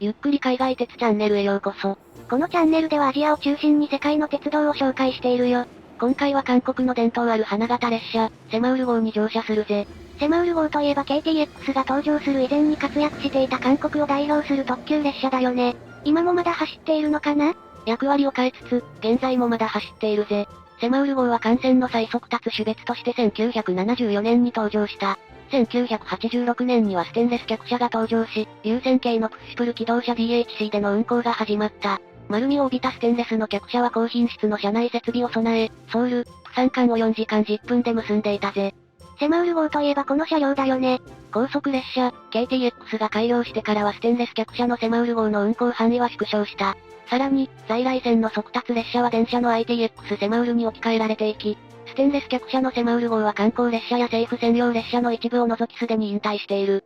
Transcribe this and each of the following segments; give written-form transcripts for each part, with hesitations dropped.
ゆっくり海外鉄チャンネルへようこそ。このチャンネルではアジアを中心に世界の鉄道を紹介しているよ。今回は韓国の伝統ある花形列車、セマウル号に乗車するぜ。セマウル号といえば KTX が登場する以前に活躍していた韓国を代表する特急列車だよね。今もまだ走っているのかな？役割を変えつつ、現在もまだ走っているぜ。セマウル号は艦船の最速達種別として1974年に登場した。1986年にはステンレス客車が登場し、流線形のプッシュプル機動車 DHC での運行が始まった。丸みを帯びたステンレスの客車は高品質の車内設備を備え、ソウル、プサン間を4時間10分で結んでいたぜ。セマウル号といえばこの車両だよね。高速列車、KTX が改良してからはステンレス客車のセマウル号の運行範囲は縮小した。さらに、在来線の速達列車は電車の ITX セマウルに置き換えられていき、ステンレス客車のセマウル号は観光列車や政府専用列車の一部を除きすでに引退している。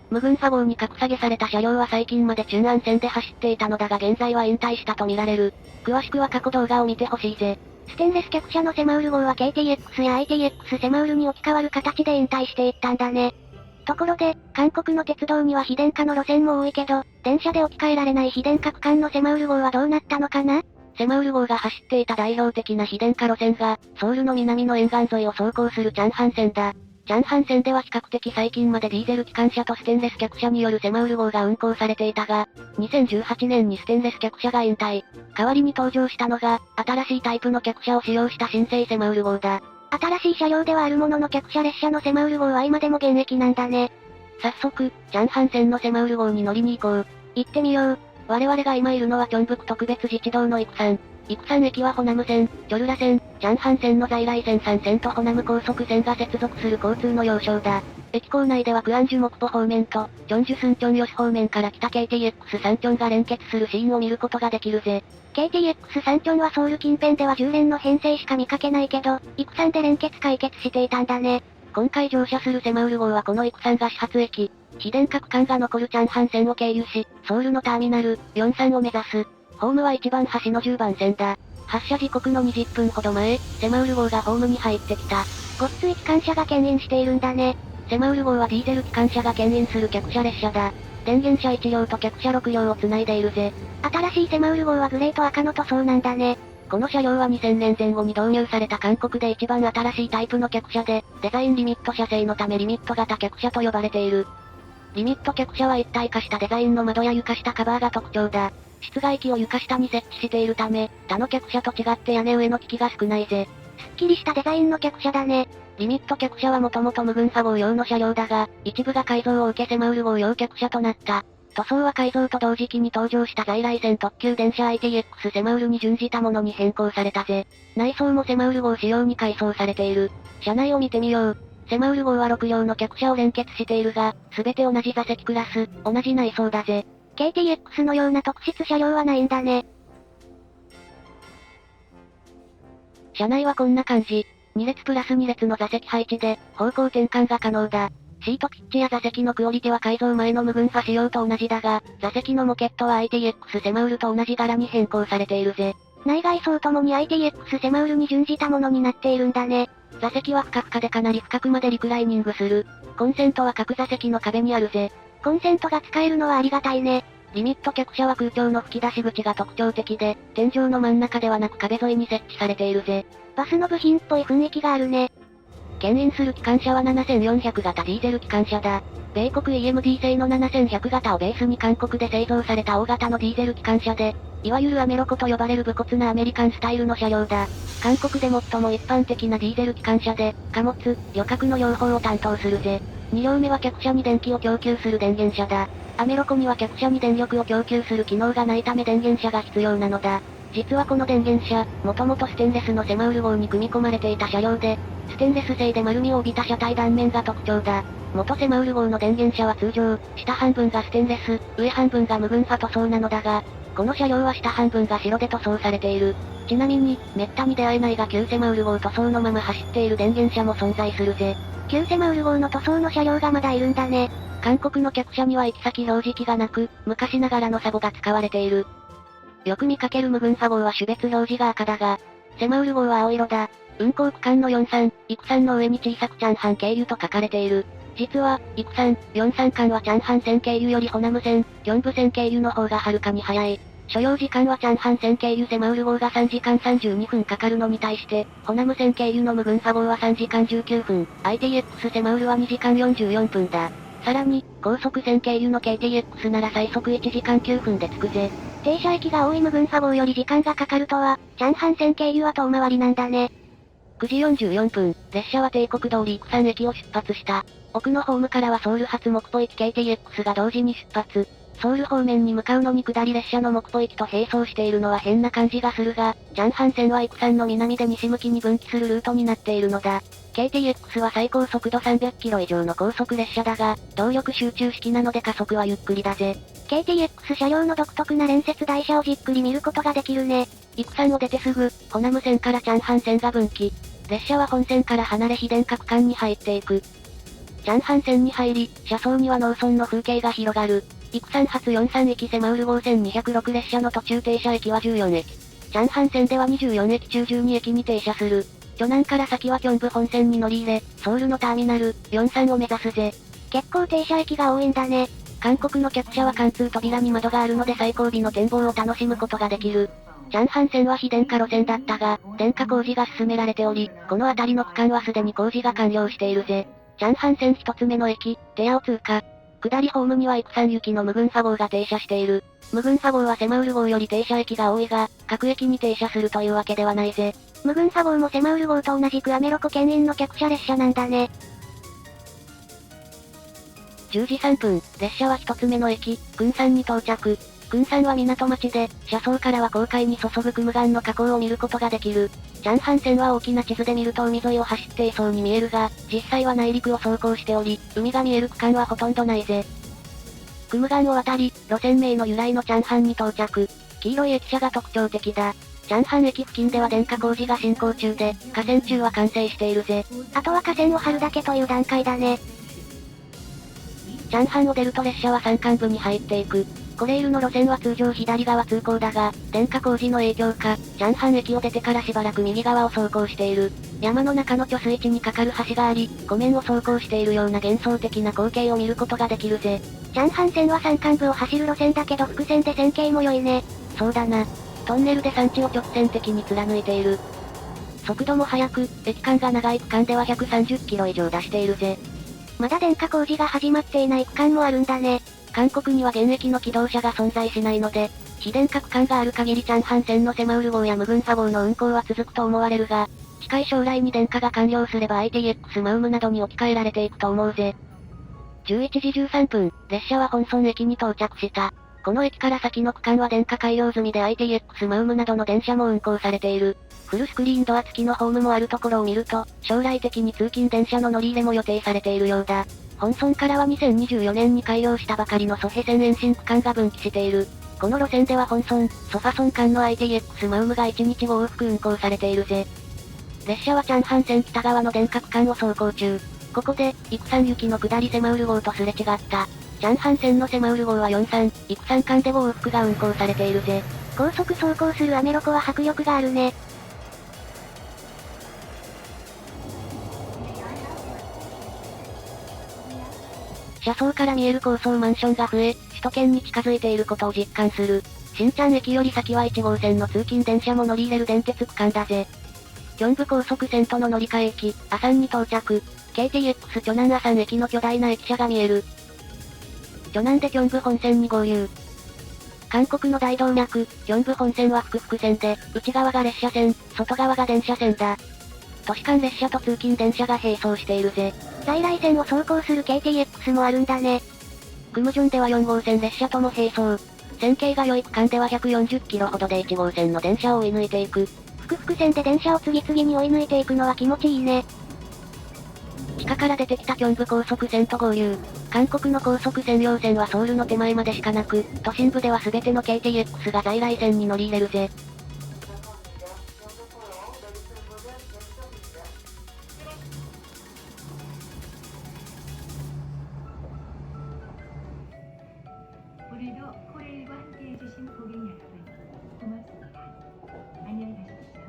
無群派号に格下げされた車両は最近まで中安線で走っていたのだが現在は引退したとみられる。詳しくは過去動画を見てほしいぜ。ステンレス客車のセマウル号は KTX や ITX セマウルに置き換わる形で引退していったんだね。ところで、韓国の鉄道には非電化の路線も多いけど、電車で置き換えられない非電化区間のセマウル号はどうなったのかな？セマウル号が走っていた代表的な非電化路線が、ソウルの南の沿岸沿いを走行するチャンハン線だ。チャンハン線では比較的最近までディーゼル機関車とステンレス客車によるセマウル号が運行されていたが、2018年にステンレス客車が引退。代わりに登場したのが、新しいタイプの客車を使用した新生セマウル号だ。新しい車両ではあるものの客車列車のセマウル号は今でも現役なんだね。早速、チャンハン線のセマウル号に乗りに行こう。行ってみよう。我々が今いるのはチョンブク特別自治道のイクサン。イクサン駅はホナム線、チョルラ線、チャンハン線の在来線3線とホナム高速線が接続する交通の要衝だ。駅構内ではクアンジュモクポ方面と、チョンジュスンチョンヨス方面から来た KTX サンチョンが連結するシーンを見ることができるぜ。KTX サンチョンはソウル近辺では10連の編成しか見かけないけど、イクサンで連結解決していたんだね。今回乗車するセマウル号はこのイクサンが始発駅、非電化区間が残るチャンハン線を経由し、ソウルのターミナル、43を目指す。ホームは1番端の10番線だ。発車時刻の20分ほど前、セマウル号がホームに入ってきた。ごっつい機関車が牽引しているんだね。セマウル号はディーゼル機関車が牽引する客車列車だ。電源車1両と客車6両を繋いでいるぜ。新しいセマウル号はグレーと赤の塗装なんだね。この車両は2000年前後に導入された韓国で一番新しいタイプの客車で、デザインリミット車製のためリミット型客車と呼ばれている。リミット客車は一体化したデザインの窓や床下カバーが特徴だ。室外機を床下に設置しているため、他の客車と違って屋根上の機器が少ないぜ。すっきりしたデザインの客車だね。リミット客車はもともと無群派号用の車両だが、一部が改造を受けセマウル号用客車となった。塗装は改造と同時期に登場した在来線特急電車 ITX セマウルに準じたものに変更されたぜ。内装もセマウル号仕様に改装されている。車内を見てみよう。セマウル号は6両の客車を連結しているが、すべて同じ座席クラス、同じ内装だぜ。KTX のような特質車両はないんだね。車内はこんな感じ。2列プラス2列の座席配置で、方向転換が可能だ。シートピッチや座席のクオリティは改造前の無群派仕様と同じだが、座席のモケットは ITX セマウルと同じ柄に変更されているぜ。内外装ともに ITX セマウルに準じたものになっているんだね。座席はふかふかでかなり深くまでリクライニングする。コンセントは各座席の壁にあるぜ。コンセントが使えるのはありがたいね。リミット客車は空調の吹き出し口が特徴的で、天井の真ん中ではなく壁沿いに設置されているぜ。バスの部品っぽい雰囲気があるね。牽引する機関車は7400型ディーゼル機関車だ。米国 EMD 製の7100型をベースに韓国で製造された大型のディーゼル機関車で、いわゆるアメロコと呼ばれる武骨なアメリカンスタイルの車両だ。韓国で最も一般的なディーゼル機関車で、貨物、旅客の両方を担当するぜ。2両目は客車に電気を供給する電源車だ。アメロコには客車に電力を供給する機能がないため電源車が必要なのだ。実はこの電源車、もともとステンレスのセマウル号に組み込まれていた車両で、ステンレス製で丸みを帯びた車体断面が特徴だ。元セマウル号の電源車は通常、下半分がステンレス、上半分が無群派塗装なのだが、この車両は下半分が白で塗装されている。ちなみに、滅多に出会えないが旧セマウル号塗装のまま走っている電源車も存在するぜ。旧セマウル号の塗装の車両がまだいるんだね。韓国の客車には行き先表示器がなく、昔ながらのサボが使われている。よく見かける無群派号は種別表示が赤だが、セマウル号は青色だ。運行区間の43、育山の上に小さくチャンハン経由と書かれている。実は、育山、43間はチャンハン線経由よりホナム線、4部線経由の方がはるかに早い。所要時間はチャンハン線経由セマウル号が3時間32分かかるのに対して、ホナム線経由のムグンファ号は3時間19分、ITX セマウルは2時間44分だ。さらに、高速線経由の KTX なら最速1時間9分で着くぜ。停車駅が多いムグンファ号より時間がかかるとは、チャンハン線経由は遠回りなんだね。9時44分、列車は帝国通り育山駅を出発した。奥のホームからはソウル発木浦駅 KTX が同時に出発。ソウル方面に向かうのに下り列車の木浦駅と並走しているのは変な感じがするが、チャンハン線は育山の南で西向きに分岐するルートになっているのだ。KTX は最高速度300キロ以上の高速列車だが、動力集中式なので加速はゆっくりだぜ。KTX 車両の独特な連接台車をじっくり見ることができるね。育山を出てすぐ、ホナム線からチャンハン線が分岐。列車は本線から離れ非電化区間に入っていく。チャンハン線に入り、車窓には農村の風景が広がる。育山発43駅セマウル号線206列車の途中停車駅は14駅。チャンハン線では24駅中12駅に停車する。巨南から先はキョンブ本線に乗り入れ、ソウルのターミナル、43を目指すぜ。結構停車駅が多いんだね。韓国の客車は貫通扉に窓があるので最後尾の展望を楽しむことができる。チャンハン線は非電化路線だったが、電化工事が進められており、この辺りの区間はすでに工事が完了しているぜ。チャンハン線一つ目の駅、テアを通過。下りホームには育山行きのムグンファ号が停車している。ムグンファ号はセマウル号より停車駅が多いが、各駅に停車するというわけではないぜ。ムグンファ号もセマウル号と同じくアメロコ牽引の客車列車なんだね。10時3分、列車は一つ目の駅、クンサンに到着。クンサンは港町で、車窓からは航海に注ぐクムガンの河口を見ることができる。チャンハン線は大きな地図で見ると海沿いを走っていそうに見えるが、実際は内陸を走行しており、海が見える区間はほとんどないぜ。クムガンを渡り、路線名の由来のチャンハンに到着。黄色い駅舎が特徴的だ。チャンハン駅付近では電化工事が進行中で、河川中は完成しているぜ。あとは河川を張るだけという段階だね。チャンハンを出ると列車は山間部に入っていく。コレイルの路線は通常左側通行だが、電化工事の影響か、チャンハン駅を出てからしばらく右側を走行している。山の中の貯水池に架かる橋があり、湖面を走行しているような幻想的な光景を見ることができるぜ。チャンハン線は山間部を走る路線だけど複線で線形も良いね。そうだな。トンネルで山地を直線的に貫いている。速度も速く、駅間が長い区間では130キロ以上出しているぜ。まだ電化工事が始まっていない区間もあるんだね。韓国には現役の機動車が存在しないので、非電化区間がある限りチャンハン線のセマウル号やムグンファ号の運行は続くと思われるが、近い将来に電化が完了すれば ITX マウムなどに置き換えられていくと思うぜ。11時13分、列車は本村駅に到着した。この駅から先の区間は電化改良済みで ITX マウムなどの電車も運行されている。フルスクリーンドア付きのホームもあるところを見ると、将来的に通勤電車の乗り入れも予定されているようだ。本村からは2024年に開業したばかりのソヘ線延伸区間が分岐している。この路線では本村、ソファ村間の ITX マウムが1日5往復運行されているぜ。列車はチャンハン線北側の電化区間を走行中。ここで、育山行きの下りセマウル号とすれ違った。チャンハン線のセマウル号は43、育山間で5往復が運行されているぜ。高速走行するアメロコは迫力があるね。車窓から見える高層マンションが増え、首都圏に近づいていることを実感する。新チャン駅より先は1号線の通勤電車も乗り入れる電鉄区間だぜ。キョンブ高速線との乗り換え駅、アサンに到着。KTX 巨南アサン駅の巨大な駅舎が見える。巨南でキョンブ本線に合流。韓国の大動脈、キョンブ本線は複々線で、内側が列車線、外側が電車線だ。都市間列車と通勤電車が並走しているぜ。在来線を走行する KTX もあるんだね。クムジョンでは4号線列車とも並走。線形が良い区間では140キロほどで1号線の電車を追い抜いていく。複々線で電車を次々に追い抜いていくのは気持ちいいね。地下から出てきたキョンブ高速線と合流。韓国の高速専用線はソウルの手前までしかなく、都心部では全ての KTX が在来線に乗り入れるぜ。오늘도 코레일과 함께해주신 고객 여러분, 고맙습니다. 안녕히 가십시오.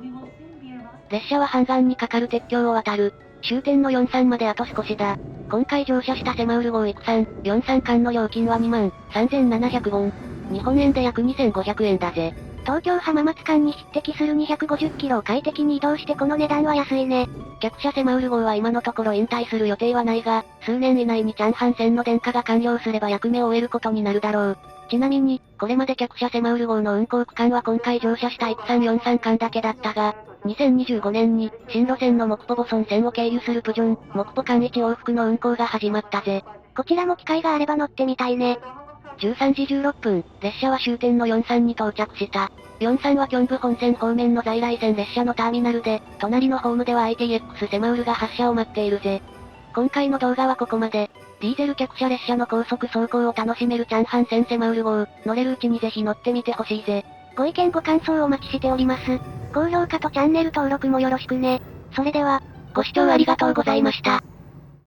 We will soon be arriving. 列車は阪岸にかかる鉄橋を渡る。終点の43まであと少しだ。今回乗車したセマウル号育3、43間の料金は23,700ウォン。日本円で約2500円だぜ。東京浜松間に匹敵する250キロを快適に移動してこの値段は安いね。客車セマウル号は今のところ引退する予定はないが、数年以内にチャンハン線の電化が完了すれば役目を終えることになるだろう。ちなみに、これまで客車セマウル号の運行区間は今回乗車した育3、43間だけだったが、2025年に、新路線のモクポボソン線を経由するプジョン、モクポ間1往復の運行が始まったぜ。こちらも機会があれば乗ってみたいね。13時16分、列車は終点の43に到着した。43はキョンブ本線方面の在来線列車のターミナルで、隣のホームでは ITX セマウルが発車を待っているぜ。今回の動画はここまで。ディーゼル客車列車の高速走行を楽しめるチャンハン線セマウル号、乗れるうちにぜひ乗ってみてほしいぜ。ご意見ご感想お待ちしております。高評価とチャンネル登録もよろしくね。それでは、ご視聴ありがとうございました。